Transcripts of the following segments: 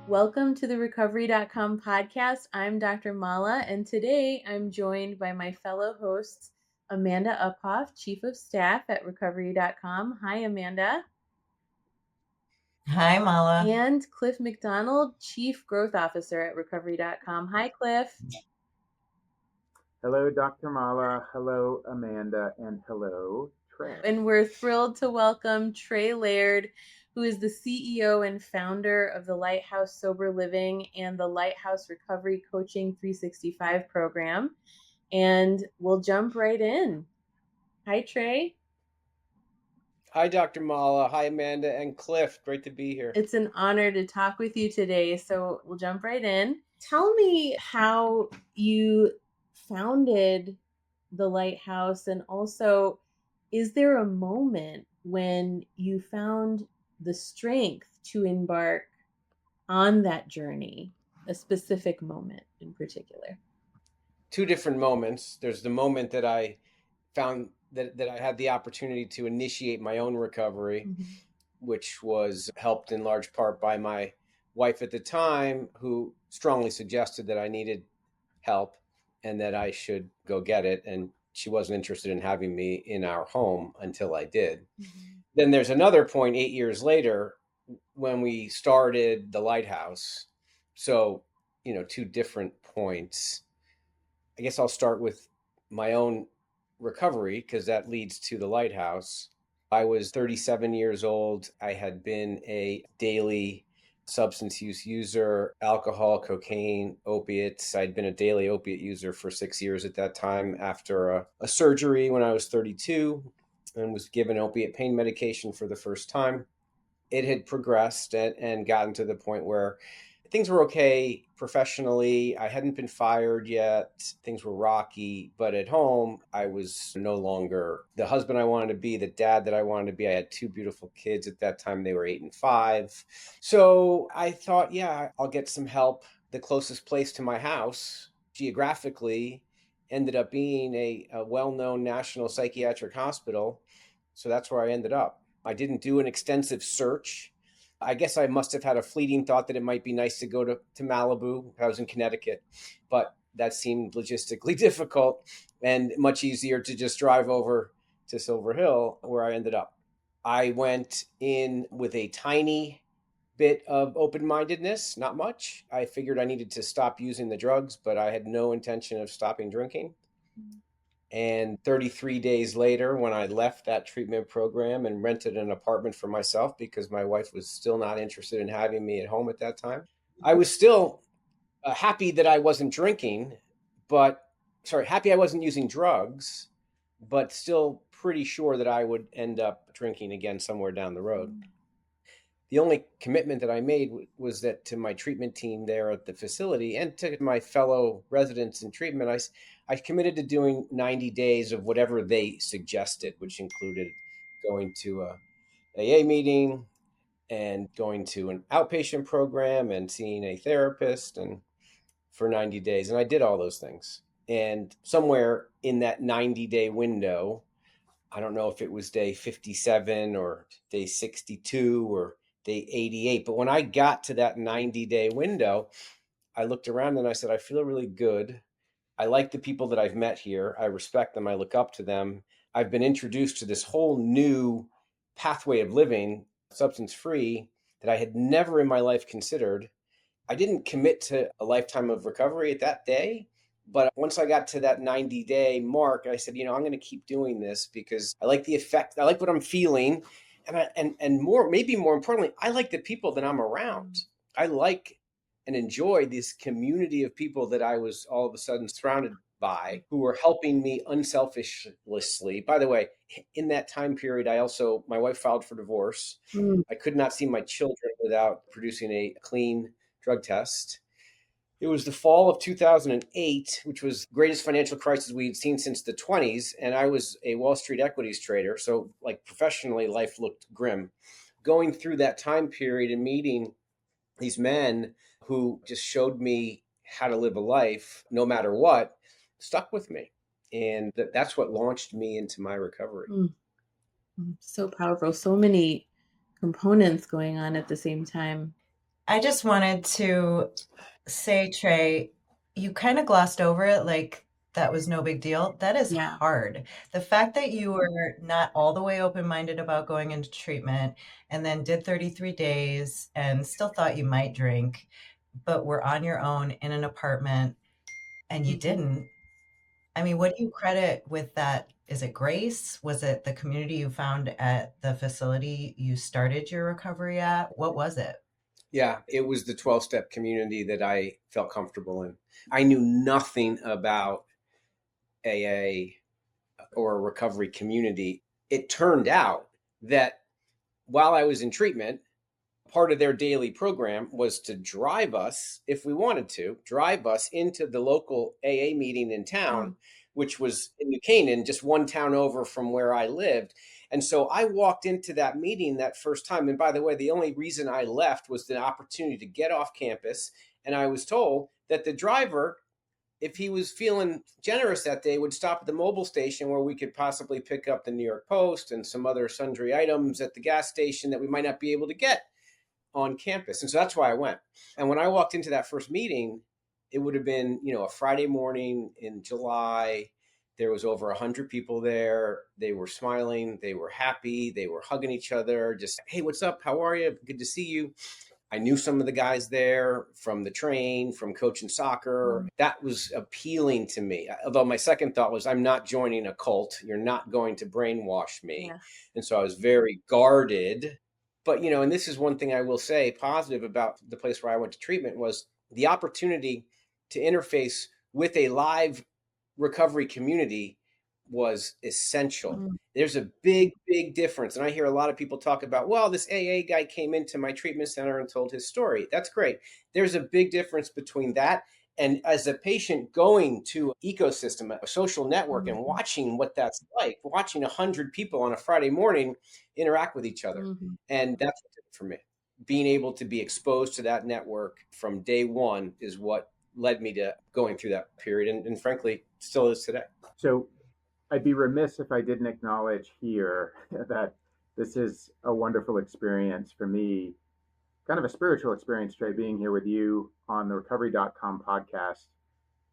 Welcome to the Recovery.com podcast. I'm Dr. Mala, and today I'm joined by my fellow hosts, Amanda Uphoff, Chief of Staff at Recovery.com. Hi, Amanda. Hi, Mala. And Cliff McDonald, Chief Growth Officer at Recovery.com. Hi, Cliff. Hello, Dr. Mala. Hello, Amanda. And hello, Trey. And we're thrilled to welcome Trey Laird, who is the CEO and founder of the Lighthouse Sober Living and the Lighthouse Recovery Coaching 365 program. And we'll jump right in. Hi, Trey. Hi, Dr. Mala. Hi, Amanda and Cliff. Great to be here. It's an honor to talk with you today. So we'll jump right in. Tell me how you founded the Lighthouse, and also, is there a moment when you found the strength to embark on that journey, a specific moment in particular? Two different moments. There's the moment that I found that I had the opportunity to initiate my own recovery, which was helped in large part by my wife at the time, who strongly suggested that I needed help and that I should go get it. And she wasn't interested in having me in our home until I did. Then there's another point 8 years later when we started the Lighthouse. So, two different points. I guess I'll start with my own recovery because that leads to the Lighthouse. I was 37 years old. I had been a daily substance use user, alcohol, cocaine, opiates. I'd been a daily opiate user for 6 years at that time after a surgery when I was 32 and was given opiate pain medication for the first time. It had progressed and gotten to the point where things were okay professionally. I hadn't been fired yet. Things were rocky, but at home, I was no longer the husband I wanted to be, the dad that I wanted to be. I had two beautiful kids at that time. They were 8 and 5. So I thought, yeah, I'll get some help. The closest place to my house geographically ended up being a well-known national psychiatric hospital. So that's where I ended up. I didn't do an extensive search. I guess I must have had a fleeting thought that it might be nice to go to Malibu. I was in Connecticut, but that seemed logistically difficult and much easier to just drive over to Silver Hill, where I ended up. I went in with a tiny bit of open-mindedness, not much. I figured I needed to stop using the drugs, but I had no intention of stopping drinking. And 33 days later, when I left that treatment program and rented an apartment for myself because my wife was still not interested in having me at home at that time, I was still happy that I wasn't drinking, happy I wasn't using drugs, but still pretty sure that I would end up drinking again somewhere down the road. The only commitment that I made was that to my treatment team there at the facility and to my fellow residents in treatment, I committed to doing 90 days of whatever they suggested, which included going to a AA meeting and going to an outpatient program and seeing a therapist and for 90 days. And I did all those things. And somewhere in that 90-day window, I don't know if it was day 57 or day 62 or day 88. But when I got to that 90-day window, I looked around and I said, I feel really good. I like the people that I've met here. I respect them. I look up to them. I've been introduced to this whole new pathway of living, substance-free, that I had never in my life considered. I didn't commit to a lifetime of recovery at that day. But once I got to that 90-day mark, I said, I'm going to keep doing this because I like the effect. I like what I'm feeling. And more, maybe more importantly, I like the people that I'm around. I like and enjoy this community of people that I was all of a sudden surrounded by who were helping me unselfishly. By the way, in that time period, my wife filed for divorce. I could not see my children without producing a clean drug test. It was the fall of 2008, which was the greatest financial crisis we'd seen since the 20s. And I was a Wall Street equities trader. So professionally, life looked grim. Going through that time period and meeting these men who just showed me how to live a life, no matter what, stuck with me. And that's what launched me into my recovery. So powerful. So many components going on at the same time. I just wanted to say, Trey, you kind of glossed over it like that was no big deal. That is Yeah. hard. The fact that you were not all the way open-minded about going into treatment and then did 33 days and still thought you might drink, but were on your own in an apartment and you Mhm. didn't. I mean, what do you credit with that? Is it grace? Was it the community you found at the facility you started your recovery at? What was it? Yeah, it was the 12-step community that I felt comfortable in. I knew nothing about AA or a recovery community. It turned out that while I was in treatment, part of their daily program was to drive us, if we wanted to, drive us into the local AA meeting in town, Oh. which was in New Canaan, just one town over from where I lived. And so I walked into that meeting that first time. And by the way, the only reason I left was the opportunity to get off campus. And I was told that the driver, if he was feeling generous that day, would stop at the mobile station where we could possibly pick up the New York Post and some other sundry items at the gas station that we might not be able to get on campus. And so that's why I went. And when I walked into that first meeting, it would have been, a Friday morning in July. There was over 100 people there. They were smiling. They were happy. They were hugging each other. Just, hey, what's up? How are you? Good to see you. I knew some of the guys there from the train, from coaching soccer. Mm. That was appealing to me. Although my second thought was, I'm not joining a cult. You're not going to brainwash me. Yeah. And so I was very guarded. But, and this is one thing I will say positive about the place where I went to treatment was the opportunity to interface with a live recovery community was essential. Mm. There's a big, big difference. And I hear a lot of people talk about, well, this AA guy came into my treatment center and told his story. That's great. There's a big difference between that and as a patient going to ecosystem, a social network, and Mhm. watching what that's like, watching 100 people on a Friday morning interact with each other. Mhm. And that's what did it for me. Being able to be exposed to that network from day one is what led me to going through that period. And frankly, still is today. So I'd be remiss if I didn't acknowledge here that this is a wonderful experience for me, kind of a spiritual experience, Trey, being here with you on the Recovery.com podcast,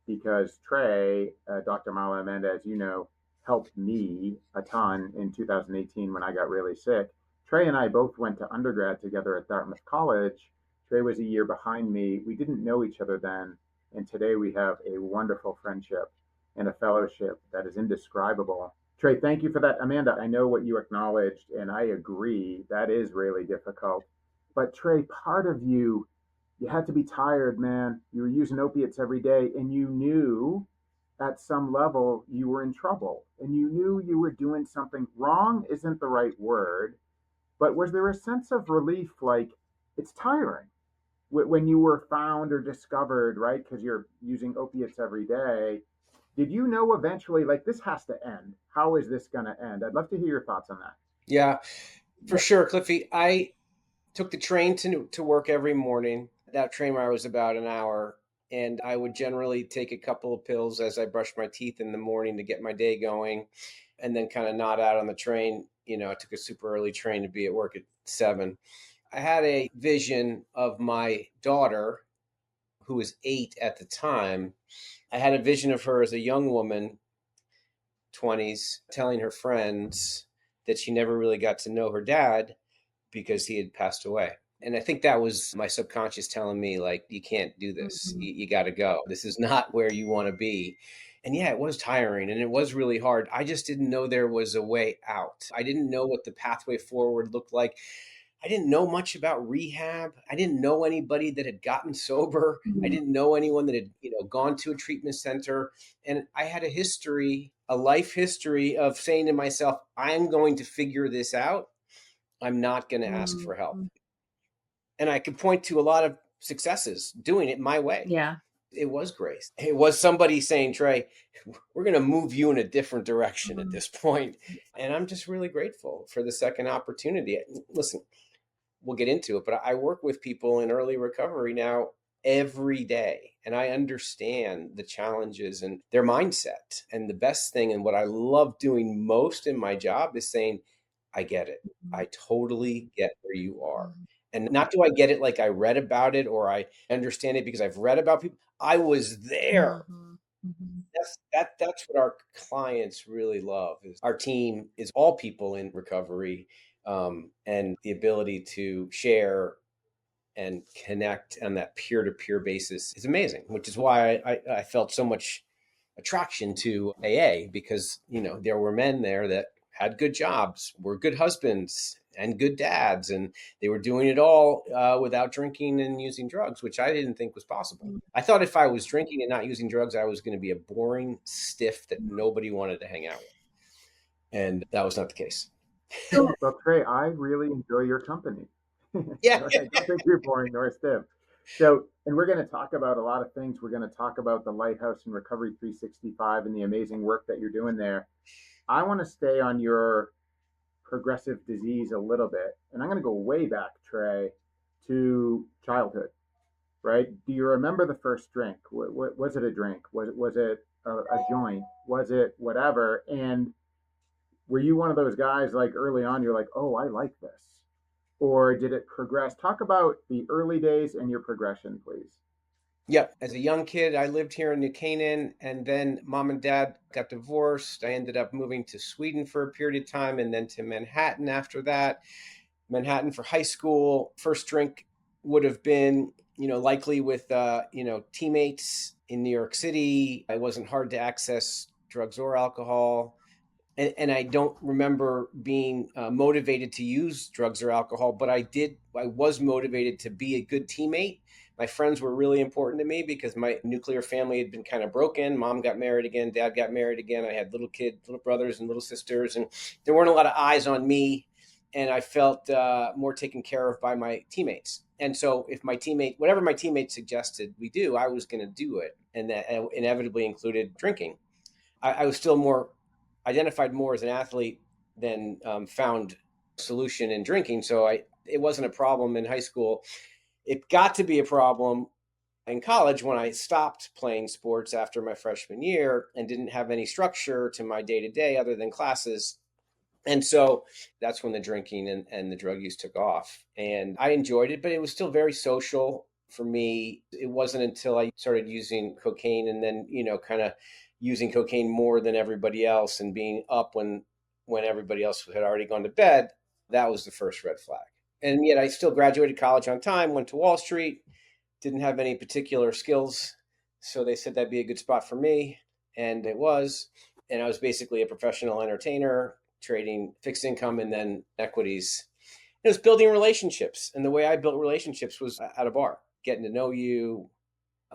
because Trey, Dr. Mala Amanda, as you know, helped me a ton in 2018 when I got really sick. Trey and I both went to undergrad together at Dartmouth College. Trey was a year behind me. We didn't know each other then, and today we have a wonderful friendship and a fellowship that is indescribable. Trey, thank you for that. Amanda, I know what you acknowledged, and I agree. That is really difficult. But Trey, part of you had to be tired, man. You were using opiates every day, and you knew at some level you were in trouble, and you knew you were doing something wrong, isn't the right word, but was there a sense of relief, like it's tiring when you were found or discovered, right? Because you're using opiates every day. Did you know eventually, like, this has to end? How is this going to end? I'd love to hear your thoughts on that. Yeah, for sure, Cliffy. I took the train to work every morning. That train ride was about an hour. And I would generally take a couple of pills as I brushed my teeth in the morning to get my day going and then kind of nod out on the train. I took a super early train to be at work at 7. I had a vision of my daughter, who was 8 at the time. I had a vision of her as a young woman, 20s, telling her friends that she never really got to know her dad because he had passed away. And I think that was my subconscious telling me, like, you can't do this. Mhm. You got to go. This is not where you want to be. And yeah, it was tiring and it was really hard. I just didn't know there was a way out. I didn't know what the pathway forward looked like. I didn't know much about rehab. I didn't know anybody that had gotten sober. I Mhm. didn't know anyone that had, gone to a treatment center. And I had a history, a life history of saying to myself, I'm going to figure this out. I'm not going to ask for help. Mhm. And I could point to a lot of successes doing it my way. Yeah. It was grace. It was somebody saying, Trey, we're going to move you in a different direction at Mhm. this point. And I'm just really grateful for the second opportunity. Listen, we'll get into it, but I work with people in early recovery now every day. And I understand the challenges and their mindset. And the best thing and what I love doing most in my job is saying, I get it. Mhm. I totally get where you are. And not do I get it like I read about it or I understand it because I've read about people. I was there. Mhm. Mhm. That's what our clients really love. Is our team is all people in recovery, and the ability to share and connect on that peer-to-peer basis is amazing, which is why I felt so much attraction to AA, because there were men there that had good jobs, were good husbands and good dads, and they were doing it all without drinking and using drugs, which I didn't think was possible. I thought if I was drinking and not using drugs, I was going to be a boring stiff that nobody wanted to hang out with, and that was not the case. So Well, Trey, I really enjoy your company. Yeah. I don't think you're boring nor stiff. So, and we're going to talk about a lot of things. We're going to talk about the Lighthouse and Recovery 365 and the amazing work that you're doing there. I want to stay on your progressive disease a little bit, and I'm going to go way back, Trey, to childhood. Right? Do you remember the first drink? Was it a drink? Was it a joint? Was it whatever? And were you one of those guys like early on? You're like, oh, I like this, or did it progress? Talk about the early days and your progression, please. Yep. As a young kid, I lived here in New Canaan, and then mom and dad got divorced. I ended up moving to Sweden for a period of time and then to Manhattan after that. Manhattan for high school. First drink would have been, likely with, teammates in New York City. It wasn't hard to access drugs or alcohol. And I don't remember being motivated to use drugs or alcohol, but I was motivated to be a good teammate. My friends were really important to me because my nuclear family had been kind of broken. Mom got married again, dad got married again. I had little brothers and little sisters, and there weren't a lot of eyes on me. And I felt more taken care of by my teammates. And so if whatever my teammate suggested we do, I was going to do it. And that inevitably included drinking. I was still more identified more as an athlete than found solution in drinking. So it wasn't a problem in high school. It got to be a problem in college when I stopped playing sports after my freshman year and didn't have any structure to my day to day other than classes. And so that's when the drinking and the drug use took off. And I enjoyed it, but it was still very social for me. It wasn't until I started using cocaine and then, kind of using cocaine more than everybody else and being up when everybody else had already gone to bed. That was the first red flag. And yet I still graduated college on time, went to Wall Street, didn't have any particular skills. So they said that'd be a good spot for me. And it was. And I was basically a professional entertainer, trading fixed income and then equities. It was building relationships. And the way I built relationships was at a bar, getting to know you,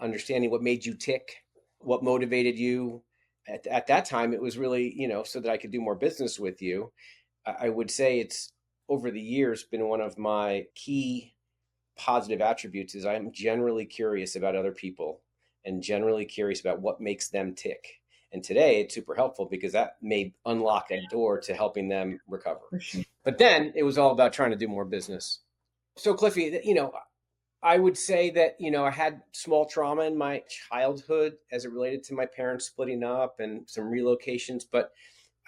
understanding what made you tick, what motivated you. At that time, it was really, so that I could do more business with you. I would say it's over the years been one of my key positive attributes is I'm generally curious about other people and generally curious about what makes them tick. And today it's super helpful because that may unlock a door to helping them recover. for sure. But then it was all about trying to do more business. So Cliffy, I would say that, I had small trauma in my childhood as it related to my parents splitting up and some relocations, but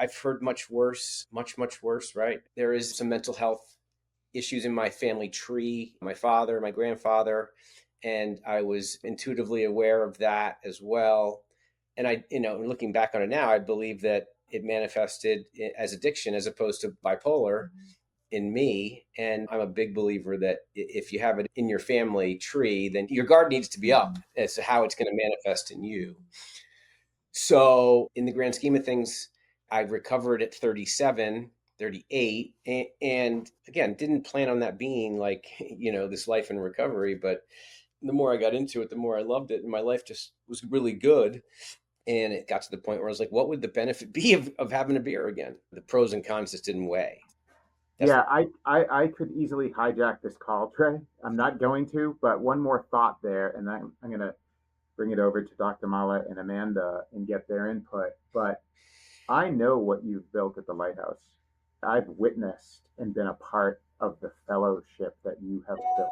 I've heard much worse, much, much worse, right? There is some mental health issues in my family tree, my father, my grandfather, and I was intuitively aware of that as well. And looking back on it now, I believe that it manifested as addiction as opposed to bipolar in me. And I'm a big believer that if you have it in your family tree, then your guard needs to be up as to how it's going to manifest in you. So in the grand scheme of things, I recovered at 37, 38. And again, didn't plan on that being like, this life in recovery. But the more I got into it, the more I loved it. And my life just was really good. And it got to the point where I was like, what would the benefit be of having a beer again? The pros and cons just didn't weigh. That's Yeah, I could easily hijack this call, Trey. I'm not going to, but one more thought there, and I'm going to bring it over to Dr. Mala and Amanda and get their input. But I know what you've built at the Lighthouse. I've witnessed and been a part of the fellowship that you have built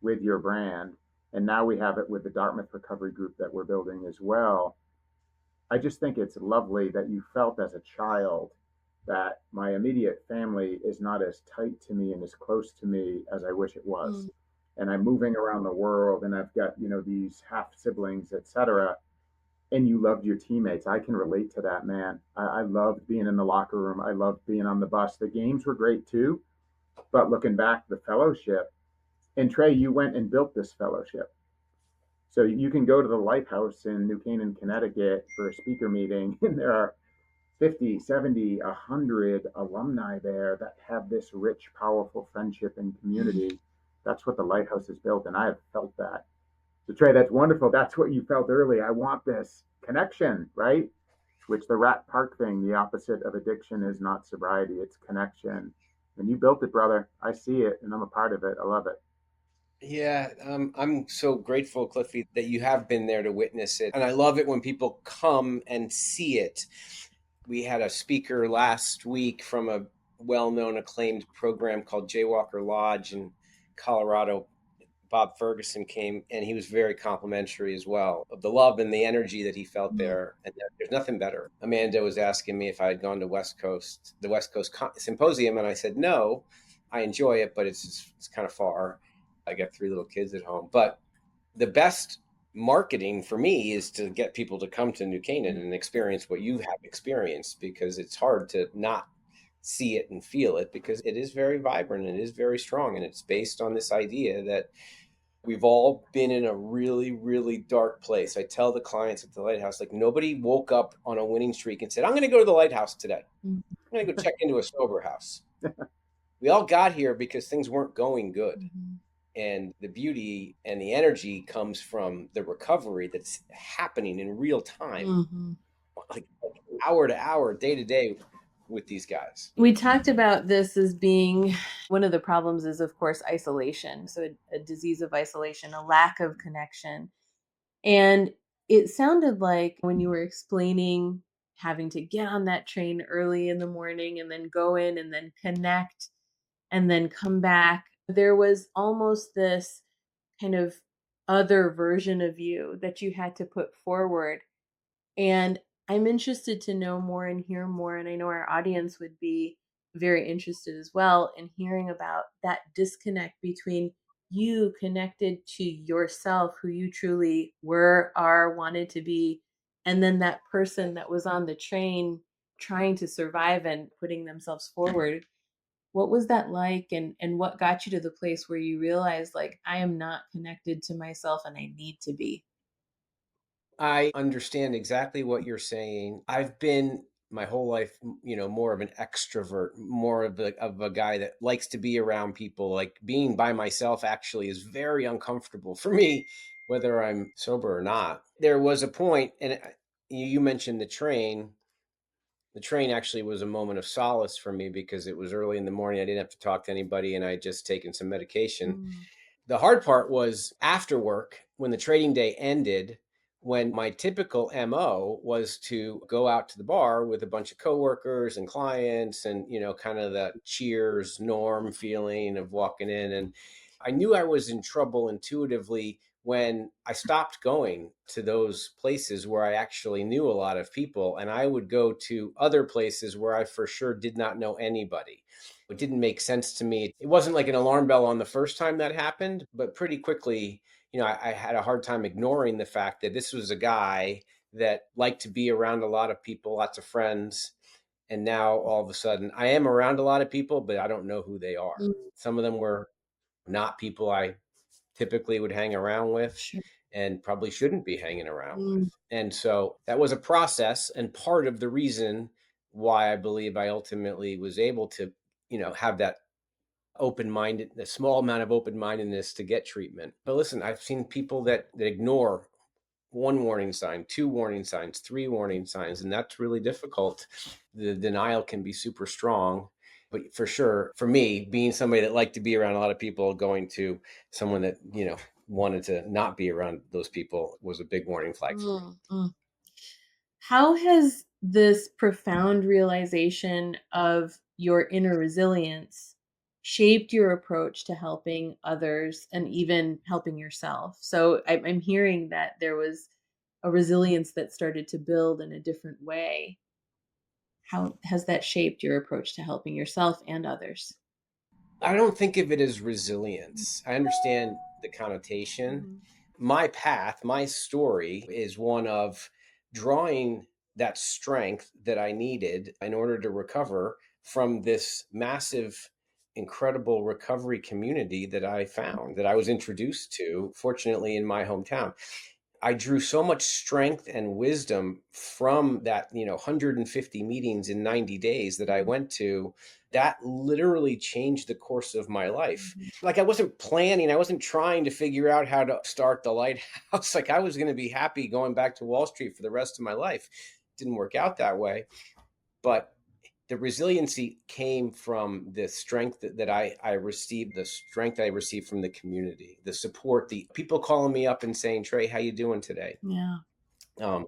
with your brand. And now we have it with the Dartmouth Recovery Group that we're building as well. I just think it's lovely that you felt as a child that my immediate family is not as tight to me and as close to me as I wish it was. Mm. And I'm moving around the world and I've got, these half siblings, etc. And you loved your teammates. I can relate to that, man. I loved being in the locker room. I loved being on the bus. The games were great too. But looking back, the fellowship, and Trey, you went and built this fellowship. So you can go to the Lighthouse in New Canaan, Connecticut for a speaker meeting, and there are 50, 70, 100 alumni there that have this rich, powerful friendship and Mm. community. That's what the Lighthouse has built, and I have felt that. So, Trey, that's wonderful. That's what you felt early. I want this connection, right? Which the Rat Park thing, the opposite of addiction is not sobriety, it's connection. And you built it, brother. I see it, and I'm a part of it. I love it. Yeah, I'm so grateful, Cliffy, that you have been there to witness it. And I love it when people come and see it. We had a speaker last week from a well-known, acclaimed program called Jaywalker Lodge in Colorado. Bob Ferguson came, and he was very complimentary as well of the love and the energy that he felt Mm. there. And there's nothing better. Amanda was asking me if I had gone to the West Coast Symposium, and I said no. I enjoy it, but it's kind of far. I got 3 little kids at home. But the best marketing for me is to get people to come to New Canaan and experience what you have experienced, because it's hard to not see it and feel it, because it is very vibrant and it is very strong, and it's based on this idea that we've all been in a really, really dark place. I tell the clients at the Lighthouse, like, nobody woke up on a winning streak and said, I'm going to go to the Lighthouse today. Mm. I'm going to go check into a sober house. We all got here because things weren't going good. Mhm. And the beauty and the energy comes from the recovery that's happening in real time, Mhm. like hour to hour, day to day with these guys. We talked about this as being one of the problems is, of course, isolation. So, a disease of isolation, a lack of connection. And it sounded like when you were explaining having to get on that train early in the morning and then go in and then connect and then come back, there was almost this kind of other version of you that you had to put forward. And I'm interested to know more and hear more. And I know our audience would be very interested as well in hearing about that disconnect between you connected to yourself, who you truly were, are, wanted to be, and then that person that was on the train trying to survive and putting themselves forward. What was that like, and what got you to the place where you realized, like, I am not connected to myself and I need to be? I understand exactly what you're saying. I've been my whole life, more of an extrovert, more of a guy that likes to be around people. Like, being by myself actually is very uncomfortable for me, whether I'm sober or not. There was a point, and you mentioned the train. The train actually was a moment of solace for me because it was early in the morning. I didn't have to talk to anybody, and I had just taken some medication. Mm. The hard part was after work, when the trading day ended, when my typical MO was to go out to the bar with a bunch of coworkers and clients, and, kind of the cheers norm feeling of walking in. And I knew I was in trouble intuitively when I stopped going to those places where I actually knew a lot of people, and I would go to other places where I for sure did not know anybody. It didn't make sense to me. It wasn't like an alarm bell on the first time that happened, but pretty quickly, I had a hard time ignoring the fact that this was a guy that liked to be around a lot of people, lots of friends. And now all of a sudden, I am around a lot of people, but I don't know who they are. Mm. Some of them were not people I typically would hang around with, Sure. and probably shouldn't be hanging around Mm. with. And so that was a process, and part of the reason why I believe I ultimately was able to, have that open-minded, a small amount of open-mindedness to get treatment. But listen, I've seen people that ignore one warning sign, two warning signs, three warning signs, and that's really difficult. The denial can be super strong. But for sure, for me, being somebody that liked to be around a lot of people, going to someone that, wanted to not be around those people was a big warning flag for me. Mm. Mm. How has this profound realization of your inner resilience shaped your approach to helping others and even helping yourself? So I'm hearing that there was a resilience that started to build in a different way. How has that shaped your approach to helping yourself and others? I don't think of it as resilience. I understand the connotation. Mhm. My path, my story is one of drawing that strength that I needed in order to recover from this massive, incredible recovery community that I found, that I was introduced to, fortunately, in my hometown. I drew so much strength and wisdom from that, 150 meetings in 90 days that I Mhm. went to. That literally changed the course of my life. Mhm. Like, I wasn't planning, I wasn't trying to figure out how to start the Lighthouse. Like, I was going to be happy going back to Wall Street for the rest of my life. Didn't work out that way. But the resiliency came from the strength that I received, the strength I received from the community, the support, the people calling me up and saying, Trey, how you doing today? Yeah. Um,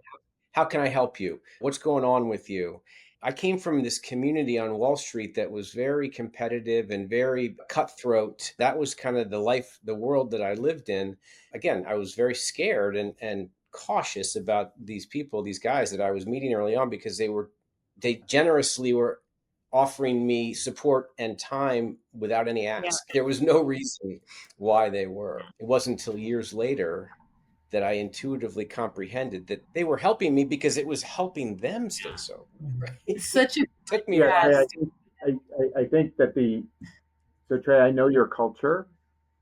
how can I help you? What's going on with you? I came from this community on Wall Street that was very competitive and very cutthroat. That was kind of the life, the world that I lived in. Again, I was very scared and cautious about these people, these guys that I was meeting early on, because they generously were offering me support and time without any Yeah. ask. There was no reason why they were. It wasn't until years later that I intuitively comprehended that they were helping me because it was helping them stay sober. Right? Such a Took me a Yeah, while. Trey, yes. I think that so Trey, I know your culture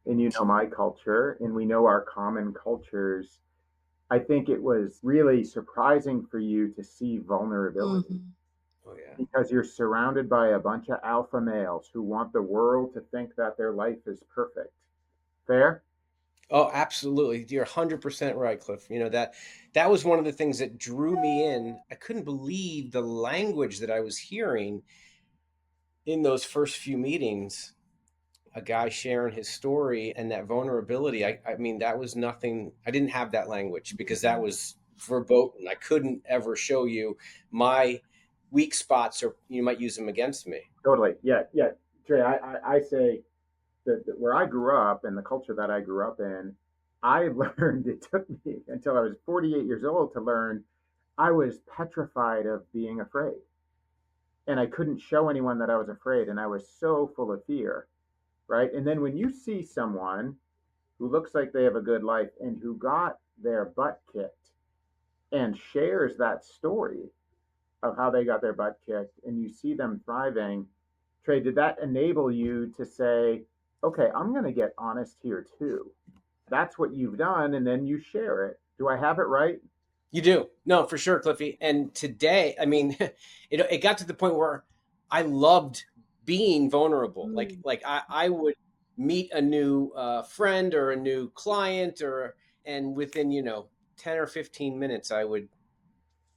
and you know my culture and we know our common cultures. I think it was really surprising for you to see vulnerability Mhm. Oh yeah. because you're surrounded by a bunch of alpha males who want the world to think that their life is perfect. Fair? Oh, absolutely. You're 100% right, Cliff. That was one of the things that drew me in. I couldn't believe the language that I was hearing in those first few meetings. A guy sharing his story and that vulnerability. I mean, that was nothing. I didn't have that language because that was verboten. I couldn't ever show you my weak spots, or you might use them against me. Totally. Yeah, yeah. Trey, I say that where I grew up and the culture that I grew up in, I learned it took me until I was 48 years old to learn I was petrified of being afraid. And I couldn't show anyone that I was afraid. And I was so full of fear. Right. And then when you see someone who looks like they have a good life and who got their butt kicked and shares that story of how they got their butt kicked and you see them thriving, Trey, did that enable you to say, okay, I'm going to get honest here too? That's what you've done. And then you share it. Do I have it right? You do. No, for sure, Cliffy. And today, I mean, it got to the point where I loved being vulnerable. Like, Mm. I would meet a new friend or a new client, and within, 10 or 15 minutes, I would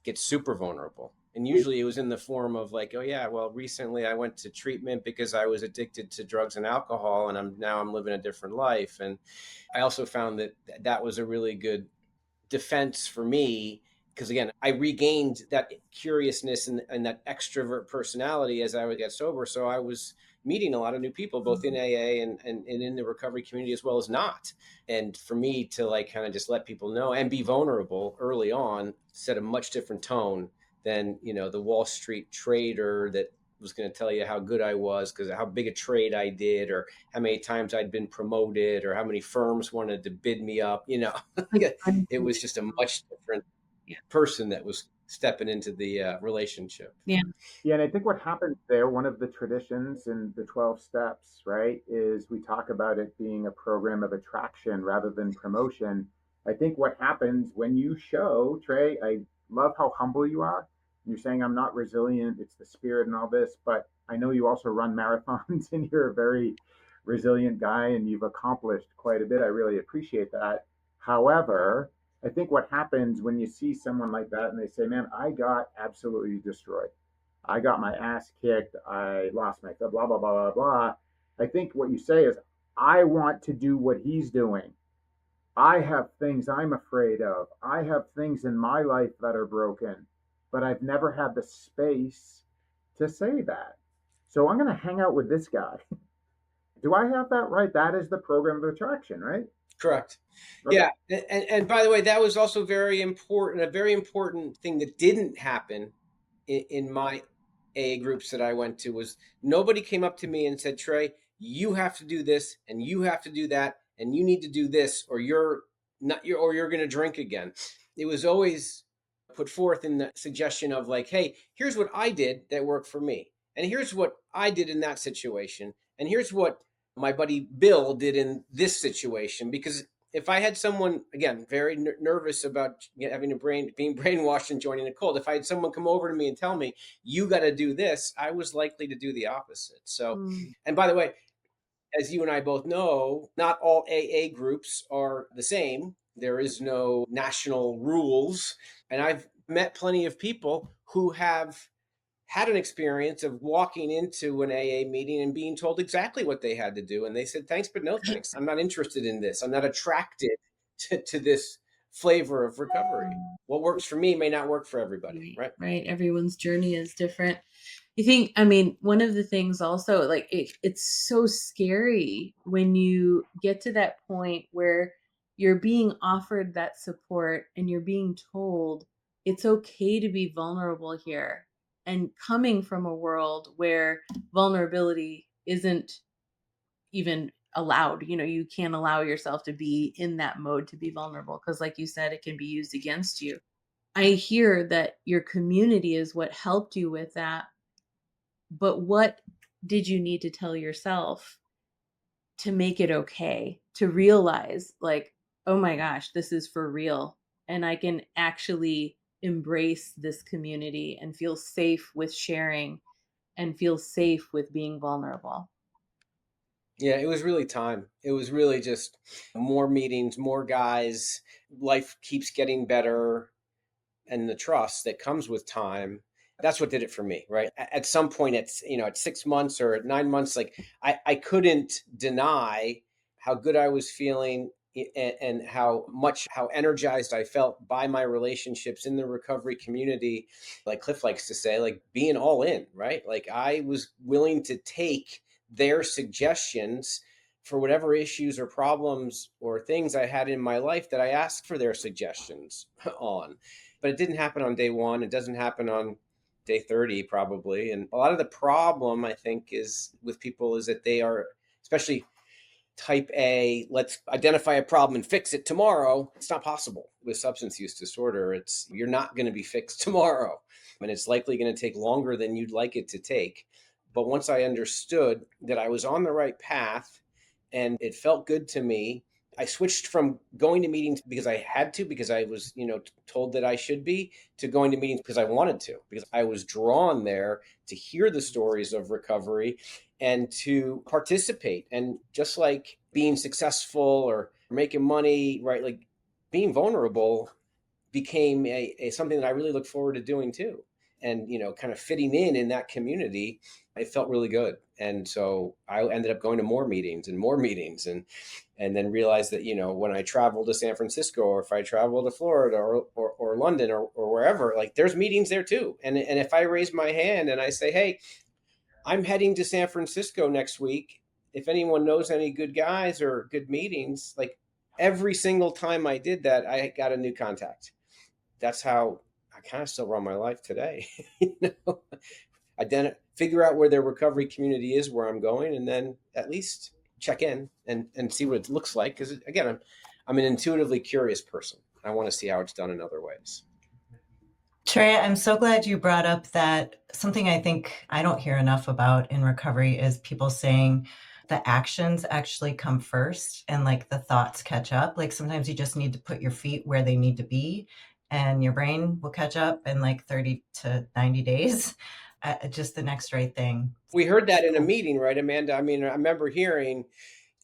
get super vulnerable. And usually it was in the form of like, oh yeah, well, recently I went to treatment because I was addicted to drugs and alcohol, and I'm living a different life. And I also found that was a really good defense for me, because again, I regained that curiousness and that extrovert personality as I would get sober. So I was meeting a lot of new people, both in Mhm. AA and in the recovery community, as well as not. And for me to like kind of just let people know and be vulnerable early on set a much different tone than, the Wall Street trader that was going to tell you how good I was because how big a trade I did, or how many times I'd been promoted, or how many firms wanted to bid me up. Like It was just a much different yeah. person that was stepping into the relationship. Yeah. Yeah, and I think what happens there, one of the traditions in the 12 steps, right, is we talk about it being a program of attraction rather than promotion. I think what happens when you show, Trey, I love how humble you are. You're saying I'm not resilient, it's the spirit and all this, but I know you also run marathons and you're a very resilient guy and you've accomplished quite a bit. I really appreciate that. However, I think what happens when you see someone like that and they say, man, I got absolutely destroyed. I got my ass kicked. I lost my blah, blah, blah, blah, blah. I think what you say is, I want to do what he's doing. I have things I'm afraid of. I have things in my life that are broken, but I've never had the space to say that. So I'm going to hang out with this guy. Do I have that right? That is the program of attraction, right? Correct. Okay. Yeah. And by the way, that was also very important, a very important thing that didn't happen in my AA groups that I went to was nobody came up to me and said, Trey, you have to do this and you have to do that and you need to do this or you're going to drink again. It was always put forth in the suggestion of like, hey, here's what I did that worked for me. And here's what I did in that situation. And here's what my buddy Bill did in this situation. Because if I had someone, again, very nervous about having being brainwashed and joining a cult, if I had someone come over to me and tell me, you got to do this, I was likely to do the opposite. So, and by the way, as you and I both know, not all AA groups are the same. There is no national rules. And I've met plenty of people who have had an experience of walking into an AA meeting and being told exactly what they had to do. And they said, thanks, but no thanks. I'm not interested in this. I'm not attracted to this flavor of recovery. What works for me may not work for everybody, right? Right. Everyone's journey is different. I think, I mean, one of the things also, like, it's so scary when you get to that point where you're being offered that support and you're being told it's okay to be vulnerable here. And coming from a world where vulnerability isn't even allowed, you can't allow yourself to be in that mode to be vulnerable because, like you said, it can be used against you. I hear that your community is what helped you with that, but what did you need to tell yourself to make it okay, to realize like, oh my gosh, this is for real and I can actually embrace this community and feel safe with sharing and feel safe with being vulnerable? Yeah, it was really time. It was really just more meetings, more guys. Life keeps getting better. And the trust that comes with time, that's what did it for me, right? At some point, at 6 months or at 9 months, like I couldn't deny how good I was feeling and how energized I felt by my relationships in the recovery community. Like Cliff likes to say, like being all in, right? Like I was willing to take their suggestions for whatever issues or problems or things I had in my life that I asked for their suggestions on. But it didn't happen on day one. It doesn't happen on day 30 probably. And a lot of the problem I think is with people is that they are, especially type A, let's identify a problem and fix it tomorrow. It's not possible with substance use disorder. You're not going to be fixed tomorrow. And it's likely going to take longer than you'd like it to take. But once I understood that I was on the right path and it felt good to me, I switched from going to meetings because I had to, because I was, told that I should be, to going to meetings because I wanted to, because I was drawn there to hear the stories of recovery and to participate. And just like being successful or making money, right? Like being vulnerable became a something that I really look forward to doing too. And, kind of fitting in that community, it felt really good. And so I ended up going to more meetings and more meetings and then realized that, when I travel to San Francisco or if I travel to Florida or London or wherever, like there's meetings there too. And if I raise my hand and I say, hey, I'm heading to San Francisco next week. If anyone knows any good guys or good meetings, like every single time I did that, I got a new contact. That's how I kind of still run my life today. Figure out where their recovery community is, where I'm going, and then at least check in and see what it looks like. Because again, I'm an intuitively curious person. I want to see how it's done in other ways. Trey, I'm so glad you brought up that something I think I don't hear enough about in recovery is people saying the actions actually come first and like the thoughts catch up. Like sometimes you just need to put your feet where they need to be and your brain will catch up in like 30 to 90 days. Just the next right thing. We heard that in a meeting, right, Amanda? I mean, I remember hearing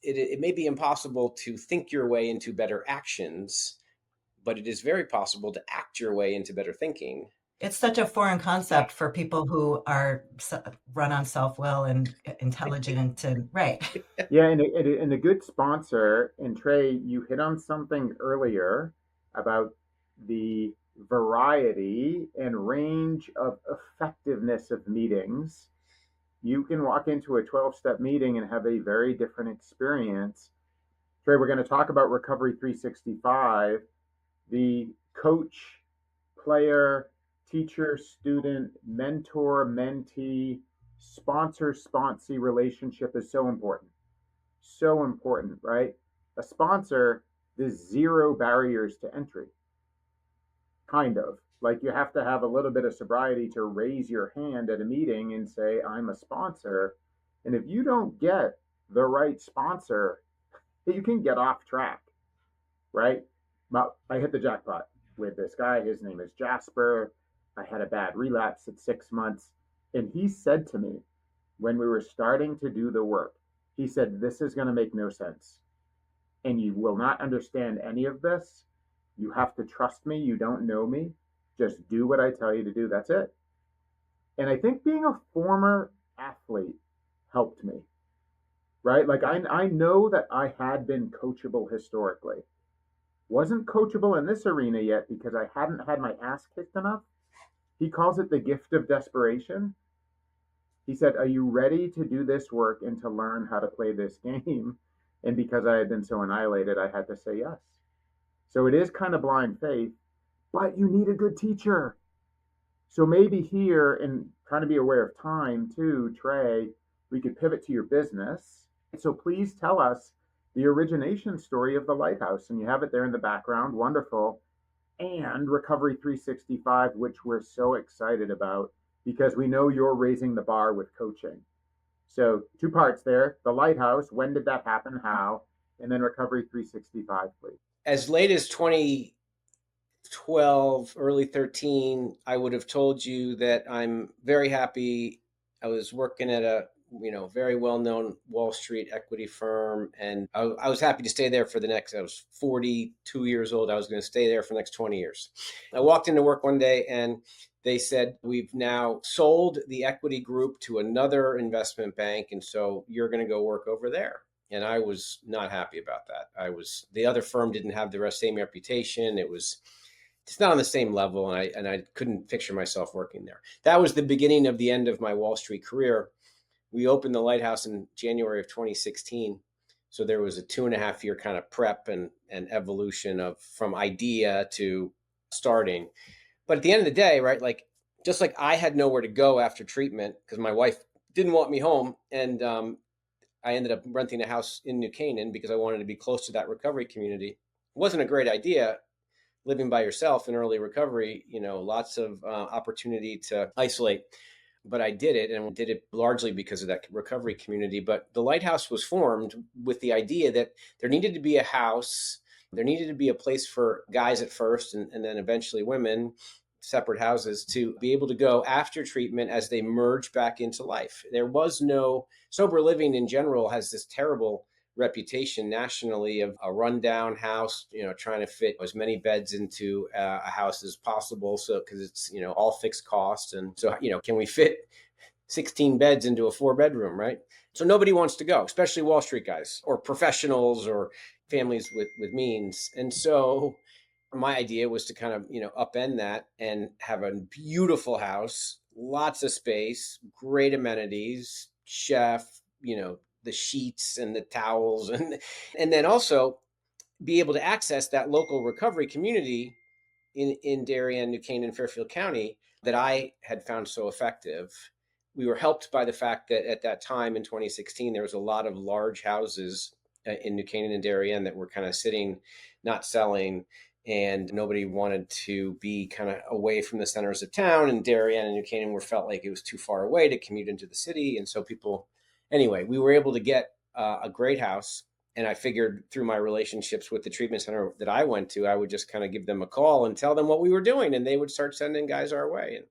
it may be impossible to think your way into better actions, but it is very possible to act your way into better thinking. It's such a foreign concept for people who are run on self-will and intelligent and right. Yeah, and a good sponsor, and Trey, you hit on something earlier about the variety and range of effectiveness of meetings. You can walk into a 12-step meeting and have a very different experience. Trey, we're going to talk about Recovery 365, the coach, player, teacher, student, mentor, mentee, sponsor, sponsee relationship is so important. So important, right? A sponsor, there's zero barriers to entry, kind of. Like you have to have a little bit of sobriety to raise your hand at a meeting and say, I'm a sponsor. And if you don't get the right sponsor, you can get off track, right? I hit the jackpot with this guy. His name is Jasper. I had a bad relapse at 6 months. And he said to me when we were starting to do the work, he said, this is going to make no sense. And you will not understand any of this. You have to trust me. You don't know me. Just do what I tell you to do. That's it. And I think being a former athlete helped me, right? Like I know that I had been coachable historically. Wasn't coachable in this arena yet because I hadn't had my ass kicked enough. He calls it the gift of desperation. He said, are you ready to do this work and to learn how to play this game? And because I had been so annihilated, I had to say yes. So it is kind of blind faith, but you need a good teacher. So maybe here, and trying to be aware of time too, Trey, we could pivot to your business. So please tell us the origination story of the Lighthouse. And you have it there in the background. Wonderful. And Recovery 365, which we're so excited about because we know you're raising the bar with coaching. So 2 parts there. The Lighthouse, when did that happen? How? And then Recovery 365, please. As late as 2012, early 13, I would have told you that I'm very happy. I was working at a very well-known Wall Street equity firm, and I was happy to stay there for I was 42 years old. I was going to stay there for the next 20 years. I walked into work one day and they said, we've now sold the equity group to another investment bank, and so you're going to go work over there. And I was not happy about that. The other firm didn't have the same reputation. It's not on the same level, and I couldn't picture myself working there. That was the beginning of the end of my Wall Street career. We opened the Lighthouse in January of 2016. So there was a 2.5-year kind of prep and evolution from idea to starting. But at the end of the day, right, like just like I had nowhere to go after treatment because my wife didn't want me home, and I ended up renting a house in New Canaan because I wanted to be close to that recovery community. It wasn't a great idea living by yourself in early recovery, lots of opportunity to isolate. But I did it, and did it largely because of that recovery community. But the Lighthouse was formed with the idea that there needed to be a house. There needed to be a place for guys at first, and then eventually women, separate houses, to be able to go after treatment as they merge back into life. There was no sober living in general has this terrible reputation nationally of a rundown house, trying to fit as many beds into a house as possible. So, because it's, all fixed costs. And so, can we fit 16 beds into a 4-bedroom, right? So nobody wants to go, especially Wall Street guys or professionals or families with means. And so my idea was to kind of, upend that and have a beautiful house, lots of space, great amenities, chef, the sheets and the towels, and then also be able to access that local recovery community in Darien, New Canaan, Fairfield County that I had found so effective. We were helped by the fact that at that time in 2016, there was a lot of large houses in New Canaan and Darien that were kind of sitting, not selling, and nobody wanted to be kind of away from the centers of town. And Darien and New Canaan felt like it was too far away to commute into the city. And so anyway, we were able to get a great house. And I figured through my relationships with the treatment center that I went to, I would just kind of give them a call and tell them what we were doing, and they would start sending guys our way. And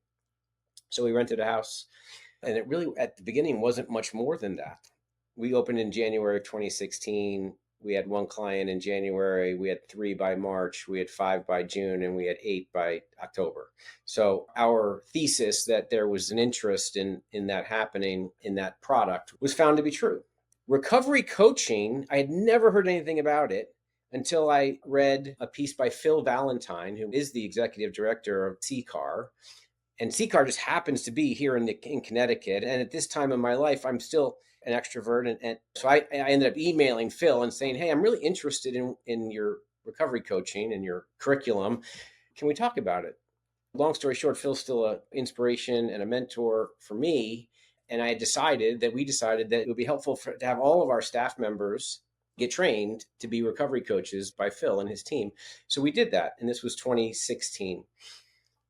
so we rented a house, and it really, at the beginning, wasn't much more than that. We opened in January of 2016. We had 1 client in January. We had 3 by March. We had 5 by June, and we had 8 by October. So our thesis that there was an interest in that happening in that product was found to be true. Recovery coaching, I had never heard anything about it until I read a piece by Phil Valentine, who is the executive director of CCAR. And CCAR just happens to be here in Connecticut. And at this time in my life, I'm still an extrovert. And so I ended up emailing Phil and saying, hey, I'm really interested in your recovery coaching and your curriculum. Can we talk about it? Long story short, Phil's still an inspiration and a mentor for me. And we decided that it would be helpful to have all of our staff members get trained to be recovery coaches by Phil and his team. So we did that. And this was 2016.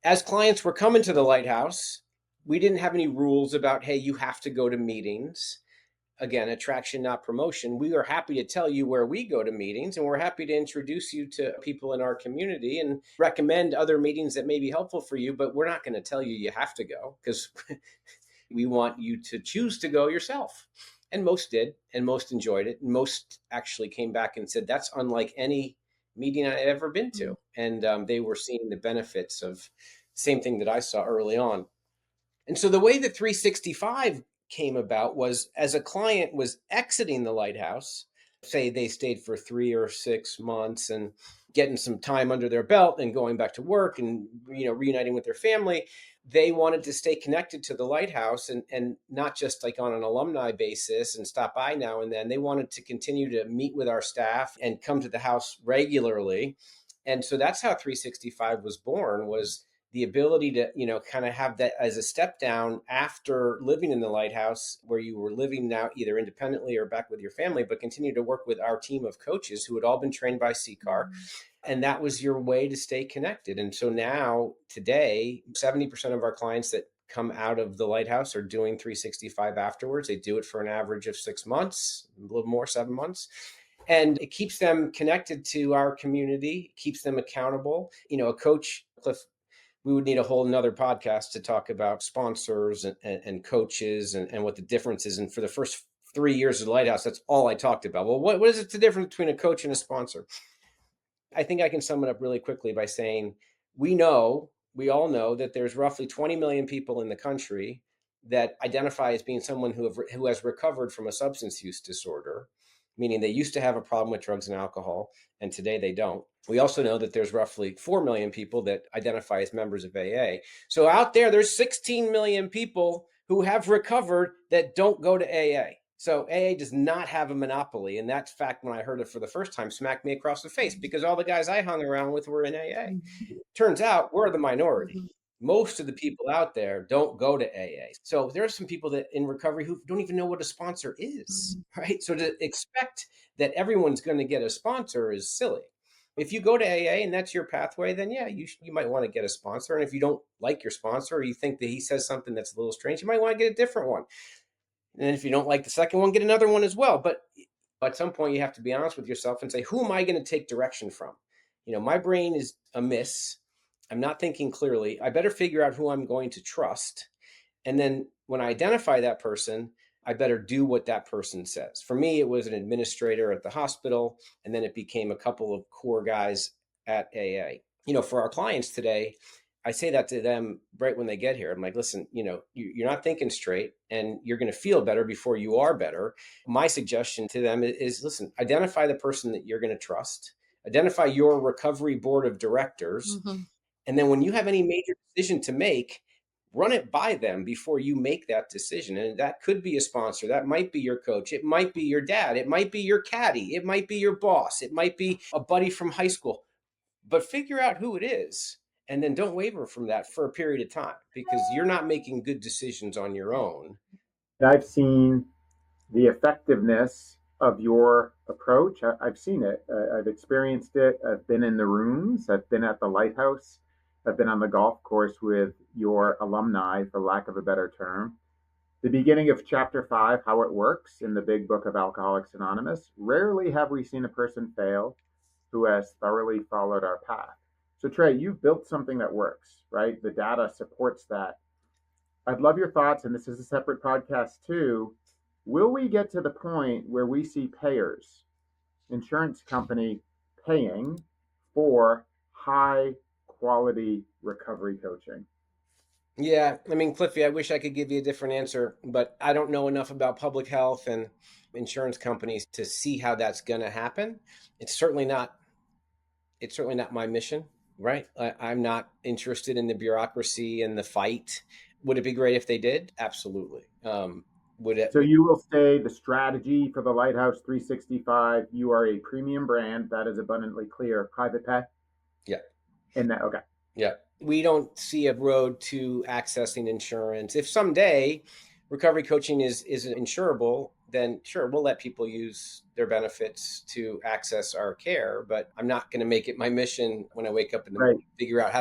As clients were coming to the Lighthouse, we didn't have any rules about, hey, you have to go to meetings. Again, attraction, not promotion. We are happy to tell you where we go to meetings, and we're happy to introduce you to people in our community and recommend other meetings that may be helpful for you. But we're not going to tell you have to go, because we want you to choose to go yourself. And most did, and most enjoyed it. Most actually came back and said, that's unlike any meeting I'd ever been to. And they were seeing the benefits of the same thing that I saw early on. And so the way that 365 came about was, as a client was exiting the Lighthouse, say they stayed for 3 or 6 months and getting some time under their belt and going back to work and reuniting with their family, they wanted to stay connected to the Lighthouse and not just like on an alumni basis and stop by now and then. They wanted to continue to meet with our staff and come to the house regularly. And so that's how 365 was born, was the ability to, kind of have that as a step down after living in the Lighthouse, where you were living now either independently or back with your family, but continue to work with our team of coaches who had all been trained by CCAR. And that was your way to stay connected. And so now, today, 70% of our clients that come out of the Lighthouse are doing 365 afterwards. They do it for an average of 6 months, a little more, 7 months. And it keeps them connected to our community, keeps them accountable. A coach, Cliff, we would need a whole nother podcast to talk about sponsors and coaches and what the difference is. And for the first 3 years of the Lighthouse, that's all I talked about. Well, what is the difference between a coach and a sponsor? I think I can sum it up really quickly by saying, we all know that there's roughly 20 million people in the country that identify as being someone who has recovered from a substance use disorder, meaning they used to have a problem with drugs and alcohol, and today they don't. We also know that there's roughly 4 million people that identify as members of AA. So out there's 16 million people who have recovered that don't go to AA. So AA does not have a monopoly. And that fact, when I heard it for the first time, smacked me across the face, because all the guys I hung around with were in AA. Turns out we're the minority. Most of the people out there don't go to AA. So there are some people that in recovery who don't even know what a sponsor is, right? So to expect that everyone's going to get a sponsor is silly. If you go to AA and that's your pathway, then yeah, you might want to get a sponsor. And if you don't like your sponsor, or you think that he says something that's a little strange, you might want to get a different one. And if you don't like the second one, get another one as well. But at some point, you have to be honest with yourself and say, who am I going to take direction from? My brain is amiss. I'm not thinking clearly. I better figure out who I'm going to trust. And then when I identify that person, I better do what that person says. For me, it was an administrator at the hospital, and then it became a couple of core guys at AA. For our clients today, I say that to them right when they get here. I'm like, listen, you're not thinking straight, and you're going to feel better before you are better. My suggestion to them is, listen, identify the person that you're going to trust, identify your recovery board of directors. And then when you have any major decision to make, run it by them before you make that decision. And that could be a sponsor. That might be your coach. It might be your dad. It might be your caddy. It might be your boss. It might be a buddy from high school. But figure out who it is. And then don't waver from that for a period of time, because you're not making good decisions on your own. I've seen the effectiveness of your approach. I've seen it. I've experienced it. I've been in the rooms. I've been at the Lighthouse. I've been on the golf course with your alumni, for lack of a better term. The beginning of chapter 5, how it works in the big book of Alcoholics Anonymous. Rarely have we seen a person fail who has thoroughly followed our path. So Trey, you've built something that works, right? The data supports that. I'd love your thoughts, and this is a separate podcast too. Will we get to the point where we see payers, insurance company, paying for high quality recovery coaching? Yeah, I mean, Cliffy, I wish I could give you a different answer, but I don't know enough about public health and insurance companies to see how that's going to happen. It's certainly not my mission, right? I'm not interested in the bureaucracy and the fight. Would it be great if they did? Absolutely. Would it? So you will say the strategy for the Lighthouse 365, you are a premium brand. That is abundantly clear. Private pay? Yeah. And that, okay. Yeah. We don't see a road to accessing insurance. If someday recovery coaching is insurable, then sure, we'll let people use their benefits to access our care. But I'm not going to make it my mission when I wake up in the Right. morning to figure out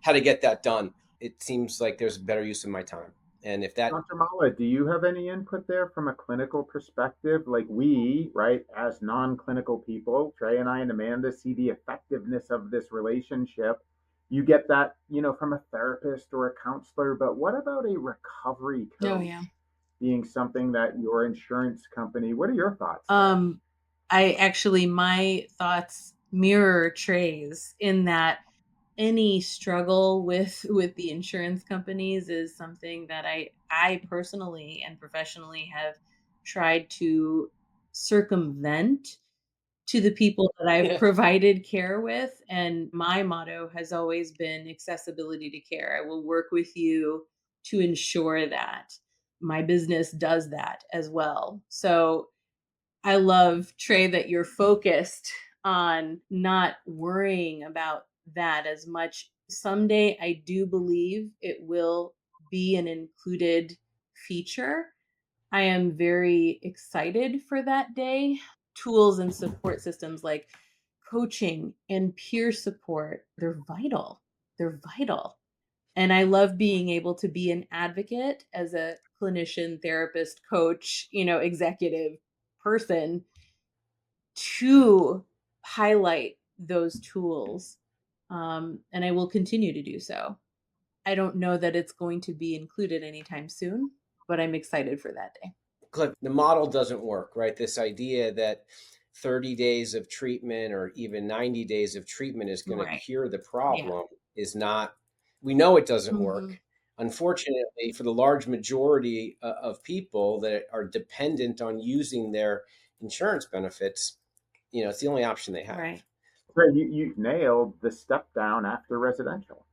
how to get that done. It seems like there's a better use of my time. And if that Dr. Mala, do you have any input there from a clinical perspective? Like we, right, as non-clinical people, Trey and I and Amanda see the effectiveness of this relationship. You get that, from a therapist or a counselor, but what about a recovery Oh yeah. coach being something that your insurance company, what are your thoughts there? My thoughts mirror Trey's in that any struggle with the insurance companies is something that I personally and professionally have tried to circumvent to the people that I've yeah. provided care with, and my motto has always been accessibility to care. I will work with you to ensure that. My business does that as well. So I love, Trey, that you're focused on not worrying about that as much. Someday, I do believe it will be an included feature. I am very excited for that day. Tools and support systems like coaching and peer support, they're vital. They're vital. And I love being able to be an advocate as a clinician, therapist, coach, executive person to highlight those tools. And I will continue to do so. I don't know that it's going to be included anytime soon, but I'm excited for that day. Cliff, the model doesn't work, right? This idea that 30 days of treatment or even 90 days of treatment is going to Right. cure the Yeah. problem is not, we know it doesn't Hmm. work. Unfortunately, for the large majority of people that are dependent on using their insurance benefits, it's the only option they have. Right. Trey, you nailed the step down after residential.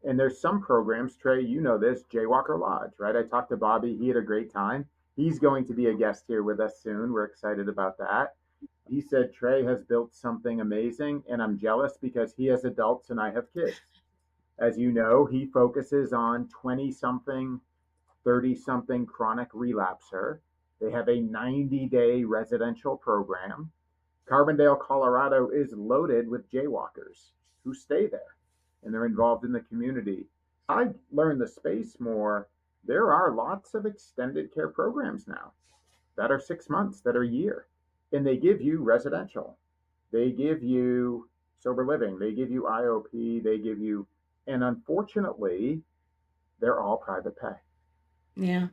And there's some programs, Trey, you know this, Jaywalker Lodge, right? I talked to Bobby. He had a great time. He's going to be a guest here with us soon. We're excited about that. He said Trey has built something amazing, and I'm jealous because he has adults and I have kids. As you know, he focuses on 20 something, 30 something chronic relapser. They have a 90-day residential program. Carbondale, Colorado is loaded with jaywalkers who stay there and they're involved in the community. I learned the space more. There are lots of extended care programs now that are 6 months, that are a year, and they give you residential. They give you sober living. They give you IOP. They give you, and unfortunately, they're all private pay. Yeah.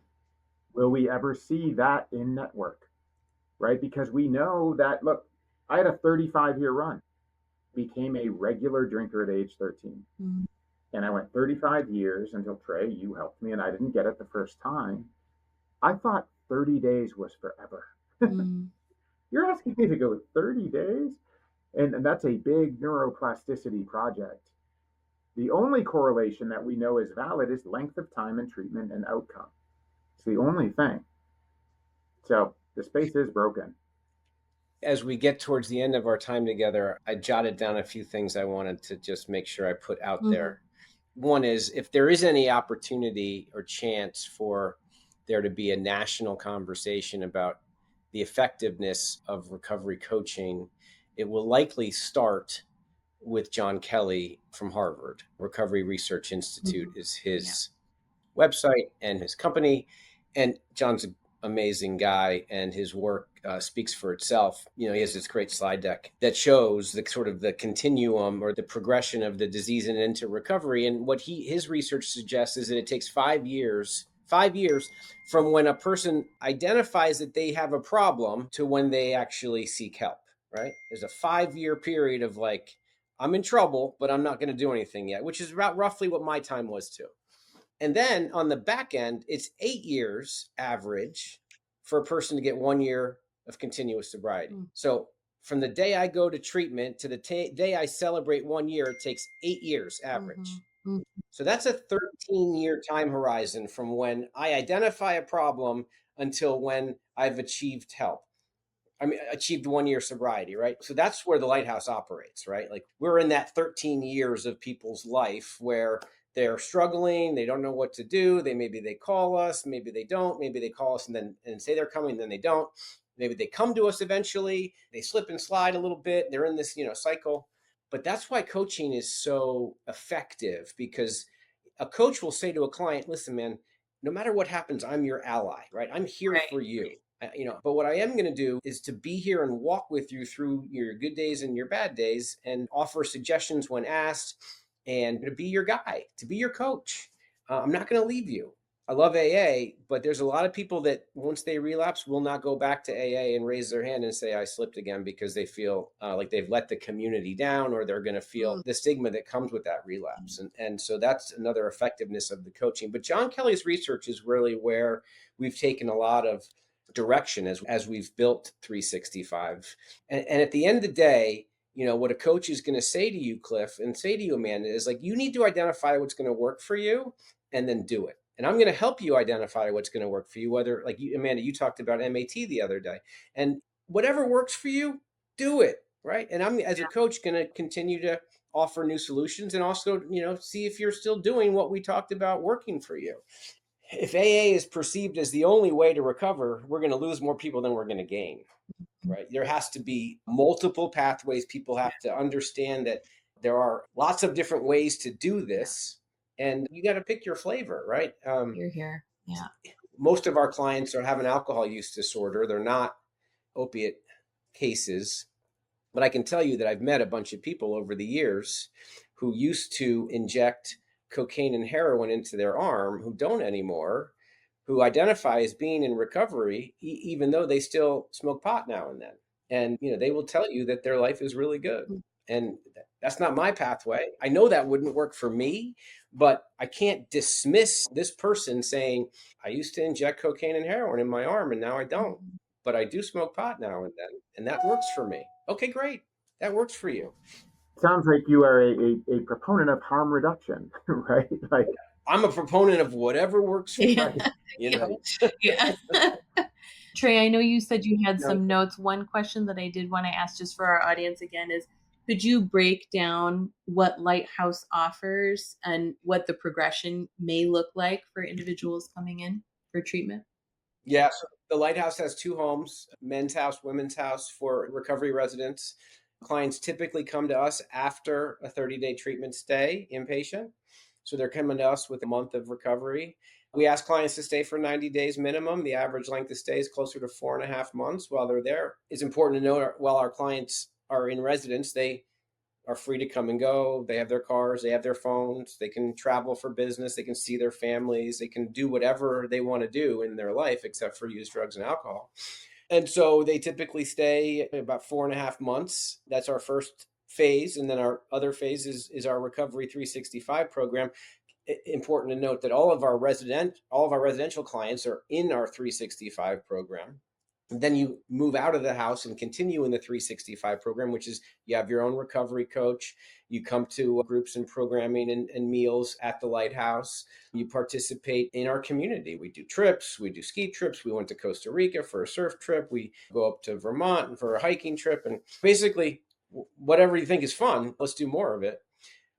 Will we ever see that in network? Right? Because we know that, look, I had a 35-year run, became a regular drinker at age 13. Mm. And I went 35 years until Trey, you helped me, and I didn't get it the first time. I thought 30 days was forever. Mm. You're asking me to go 30 days? And that's a big neuroplasticity project. The only correlation that we know is valid is length of time in treatment and outcome. It's the only thing. So the space is broken. As we get towards the end of our time together, I jotted down a few things I wanted to just make sure I put out Mhm. there. One is if there is any opportunity or chance for there to be a national conversation about the effectiveness of recovery coaching, it will likely start with John Kelly from Harvard. Recovery Research Institute Mhm. is Yeah. his website and his company. And John's an amazing guy, and his work speaks for itself. He has this great slide deck that shows the sort of the continuum or the progression of the disease and into recovery. And what his research suggests is that it takes 5 years. 5 years from when a person identifies that they have a problem to when they actually seek help, right? There's a 5 year period of like, I'm in trouble, but I'm not going to do anything yet, which is about roughly what my time was too. And then on the back end, it's 8 years average for a person to get 1 year of continuous sobriety. Mm. So from the day I go to treatment to the day I celebrate 1 year, it takes 8 years average. Mhm. Mm. So that's a 13-year time horizon from when I identify a problem until when I've achieved help. achieved 1 year sobriety, right? So that's where the Lighthouse operates, right? Like we're in that 13 years of people's life where they're struggling, they don't know what to do. Maybe they call us, maybe they don't, maybe they call us and then say they're coming, then they don't. Maybe they come to us eventually, they slip and slide a little bit. They're in this, cycle. But that's why coaching is so effective, because a coach will say to a client, listen, man, no matter what happens, I'm your ally, right? I'm here Right. for you. But what I am going to do is to be here and walk with you through your good days and your bad days and offer suggestions when asked, and to be your guy, to be your coach. I'm not going to leave you. I love AA, but there's a lot of people that once they relapse will not go back to AA and raise their hand and say, I slipped again, because they feel like they've let the community down, or they're going to feel the stigma that comes with that relapse. And so that's another effectiveness of the coaching. But John Kelly's research is really where we've taken a lot of direction as we've built 365. And at the end of the day, what a coach is going to say to you, Cliff, and say to you, Amanda, is like, you need to identify what's going to work for you and then do it. And I'm going to help you identify what's going to work for you, whether, like you, Amanda, you talked about MAT the other day, and whatever works for you, do it, right? And I'm, as a coach, going to continue to offer new solutions and also, see if you're still doing what we talked about working for you. If AA is perceived as the only way to recover, we're going to lose more people than we're going to gain, right? There has to be multiple pathways. People have to understand that there are lots of different ways to do this, and you got to pick your flavor, right? You're here. Yeah. Most of our clients have an alcohol use disorder. They're not opiate cases. But I can tell you that I've met a bunch of people over the years who used to inject cocaine and heroin into their arm, who don't anymore, who identify as being in recovery, even though they still smoke pot now and then. And, they will tell you that their life is really good. And that's not my pathway. I know that wouldn't work for me, but I can't dismiss this person saying, I used to inject cocaine and heroin in my arm and now I don't, but I do smoke pot now and then, and that works for me. Okay, great. That works for you. Sounds like you are a proponent of harm reduction, right? Like, I'm a proponent of whatever works for you. Yeah. Trey, I know you said you had some notes. One question that I did want to ask just for our audience again is, could you break down what Lighthouse offers and what the progression may look like for individuals coming in for treatment? Yeah, so the Lighthouse has 2 homes, men's house, women's house, for recovery residents. Clients typically come to us after a 30-day treatment stay, inpatient. So they're coming to us with a month of recovery. We ask clients to stay for 90 days minimum. The average length of stay is closer to 4.5 months while they're there. It's important to note, while our clients are in residence, they are free to come and go. They have their cars, they have their phones, they can travel for business, they can see their families, they can do whatever they want to do in their life except for use drugs and alcohol. And so they typically stay about 4.5 months. That's our first phase. And then our other phase is our Recovery 365 program. Important to note that all of our residential clients are in our 365 program. Then you move out of the house and continue in the 365 program, which is you have your own recovery coach. You come to groups and programming and meals at the Lighthouse. You participate in our community. We do trips. We do ski trips. We went to Costa Rica for a surf trip. We go up to Vermont for a hiking trip. And basically, whatever you think is fun, let's do more of it.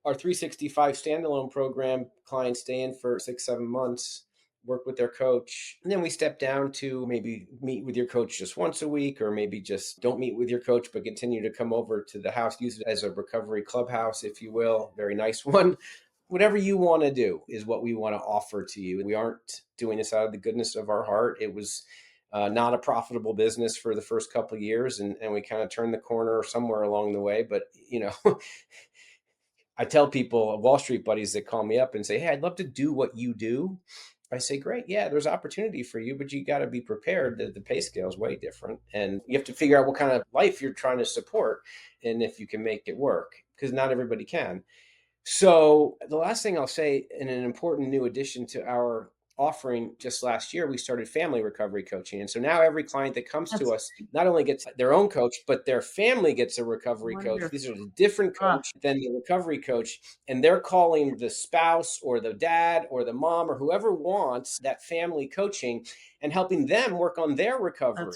Our 365 standalone program, clients stay in for 6-7 months, work with their coach. And then we step down to maybe meet with your coach just once a week, or maybe just don't meet with your coach, but continue to come over to the house, use it as a recovery clubhouse, if you will. Very nice one. Whatever you want to do is what we want to offer to you. We aren't doing this out of the goodness of our heart. It was not a profitable business for the first couple of years, and we kind of turned the corner somewhere along the way. But, I tell people, Wall Street buddies that call me up and say, hey, I'd love to do what you do. I say, great. Yeah, there's opportunity for you, but you got to be prepared that the pay scale is way different. And you have to figure out what kind of life you're trying to support and if you can make it work, because not everybody can. So the last thing I'll say, and an important new addition to our offering, just last year, we started family recovery coaching. And so now every client that comes to us not only gets their own coach, but their family gets a recovery coach. These are a different coach than the recovery coach. And they're calling the spouse or the dad or the mom or whoever wants that family coaching and helping them work on their recovery.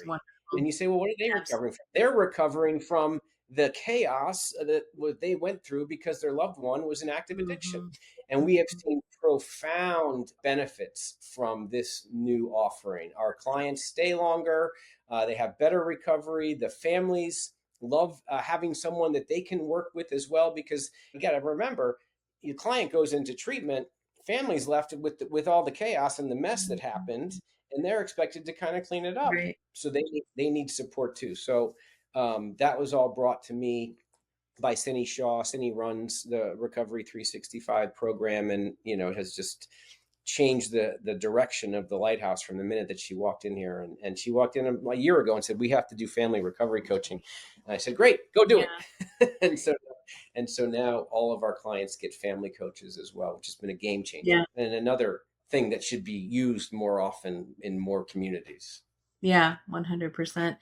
And you say, well, what are they Absolutely. recovering from? They're recovering from the chaos that what they went through because their loved one was in active addiction. Mhm. And we have Mhm. seen profound benefits from this new offering. Our clients stay longer, they have better recovery, the families love having someone that they can work with as well, because you got to remember, your client goes into treatment, family's left with all the chaos and the mess that happened, and they're expected to kind of clean it up. Right. So they need support too. So that was all brought to me by Cindy Shaw. Cindy runs the Recovery 365 program, and has just changed the direction of the Lighthouse from the minute that she walked in here. And she walked in a year ago and said, we have to do family recovery coaching. And I said, great, go do Yeah. it. and so now all of our clients get family coaches as well, which has been a game changer. Yeah. And another thing that should be used more often in more communities. Yeah, 100%.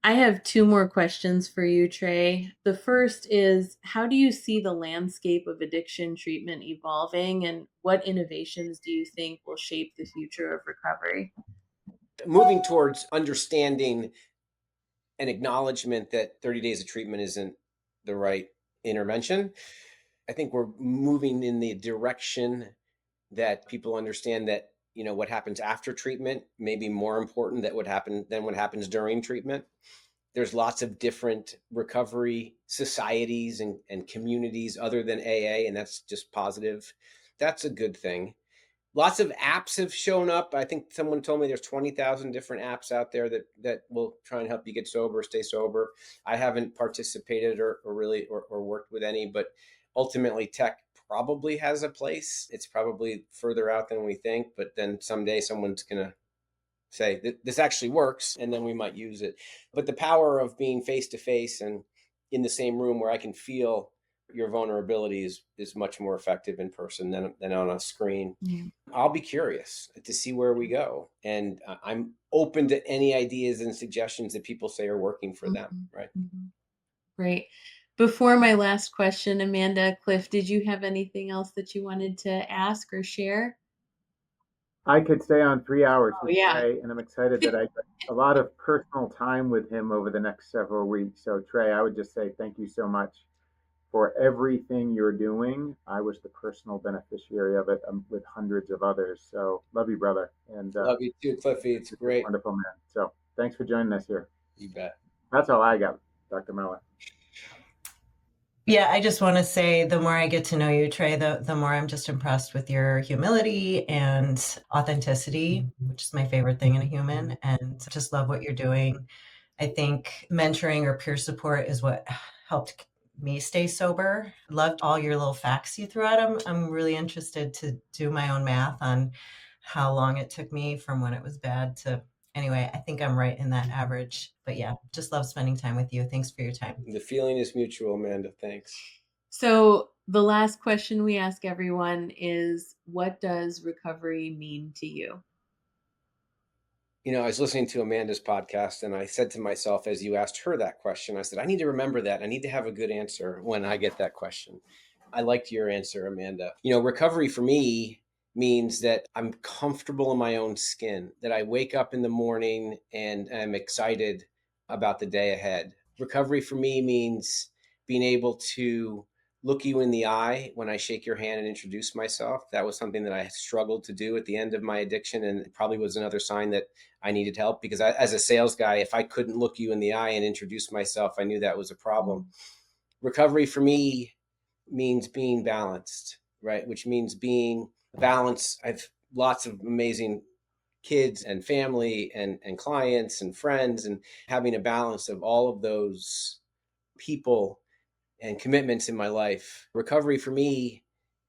I have two more questions for you, Trey. The first is, how do you see the landscape of addiction treatment evolving, and what innovations do you think will shape the future of recovery? Moving towards understanding an acknowledgement that 30 days of treatment isn't the right intervention. I think we're moving in the direction that people understand that, what happens after treatment may be more important than what happens during treatment. There's lots of different recovery societies and communities other than AA, and that's just positive. That's a good thing. Lots of apps have shown up. I think someone told me there's 20,000 different apps out there that will try and help you get sober, stay sober. I haven't participated or worked with any, but ultimately tech probably has a place. It's probably further out than we think, but then someday someone's going to say this actually works, and then we might use it. But the power of being face to face and in the same room where I can feel your vulnerability is much more effective in person than on a screen. Yeah. I'll be curious to see where we go, and I'm open to any ideas and suggestions that people say are working for them. Right. Mhm. Great. Before my last question, Amanda, Cliff, did you have anything else that you wanted to ask or share? I could stay on 3 hours Oh, with yeah. Trey, and I'm excited that I get a lot of personal time with him over the next several weeks. So, Trey, I would just say thank you so much for everything you're doing. I was the personal beneficiary of it, with hundreds of others. So, love you, brother. And Love you too, Cliffy. It's just a great. wonderful man. So, thanks for joining us here. You bet. That's all I got, Dr. Miller. Yeah, I just want to say the more I get to know you, Trey, the more I'm just impressed with your humility and authenticity, which is my favorite thing in a human, and just love what you're doing. I think mentoring or peer support is what helped me stay sober. Loved all your little facts you threw out. I'm really interested to do my own math on how long it took me from when it was bad to anyway. I think I'm right in that average. But yeah, just love spending time with you. Thanks for your time. The feeling is mutual, Amanda. Thanks. So, the last question we ask everyone is, what does recovery mean to you? I was listening to Amanda's podcast, and I said to myself, as you asked her that question, I said, I need to remember that. I need to have a good answer when I get that question. I liked your answer, Amanda. Recovery for me means that I'm comfortable in my own skin, that I wake up in the morning and I'm excited about the day ahead. Recovery for me means being able to look you in the eye when I shake your hand and introduce myself. That was something that I struggled to do at the end of my addiction, and it probably was another sign that I needed help, because as a sales guy, if I couldn't look you in the eye and introduce myself, I knew that was a problem. Recovery for me means being balanced, right? Which means being balanced. I've lots of amazing kids and family and clients and friends, and having a balance of all of those people and commitments in my life. Recovery for me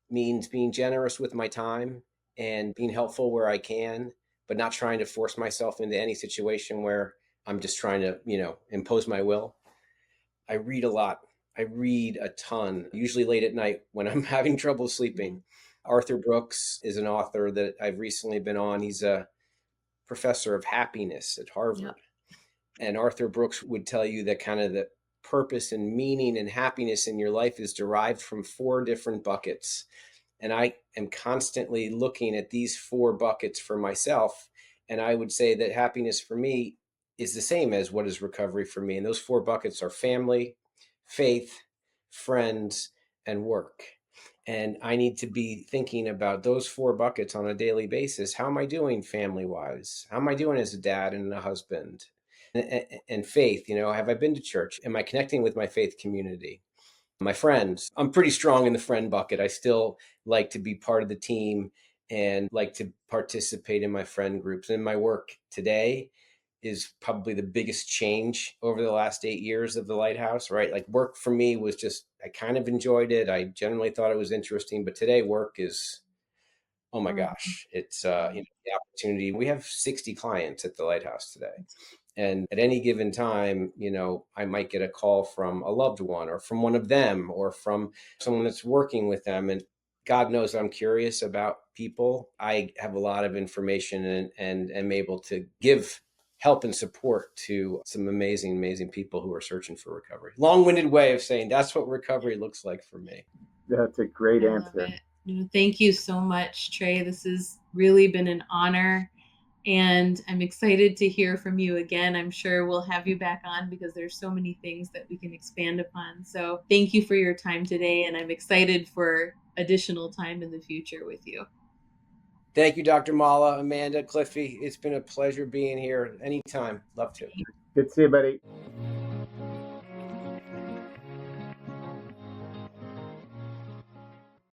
means being generous with my time and being helpful where I can, but not trying to force myself into any situation where I'm just trying to, impose my will. I read a lot. I read a ton, usually late at night when I'm having trouble sleeping. Arthur Brooks is an author that I've recently been on. He's a professor of happiness at Harvard. Yep. And Arthur Brooks would tell you that kind of the purpose and meaning and happiness in your life is derived from 4 different buckets. And I am constantly looking at these 4 buckets for myself. And I would say that happiness for me is the same as what is recovery for me. And those 4 buckets are family, faith, friends, and work. And I need to be thinking about those 4 buckets on a daily basis. How am I doing family wise? How am I doing as a dad and a husband? And faith, have I been to church? Am I connecting with my faith community? My friends, I'm pretty strong in the friend bucket. I still like to be part of the team and like to participate in my friend groups. And my work today is probably the biggest change over the last 8 years of the Lighthouse, right? Like work for me was just, I kind of enjoyed it. I generally thought it was interesting, but today work is, oh my gosh, it's the opportunity. We have 60 clients at the Lighthouse today. And at any given time, I might get a call from a loved one or from one of them or from someone that's working with them. And God knows I'm curious about people. I have a lot of information and am able to give help and support to some amazing, amazing people who are searching for recovery. Long-winded way of saying that's what recovery looks like for me. That's a great I answer. love it. Thank you so much, Trey. This has really been an honor. And I'm excited to hear from you again. I'm sure we'll have you back on because there's so many things that we can expand upon. So thank you for your time today. And I'm excited for additional time in the future with you. Thank you, Dr. Mala, Amanda, Cliffy. It's been a pleasure being here anytime. Love to. Good to see you, buddy.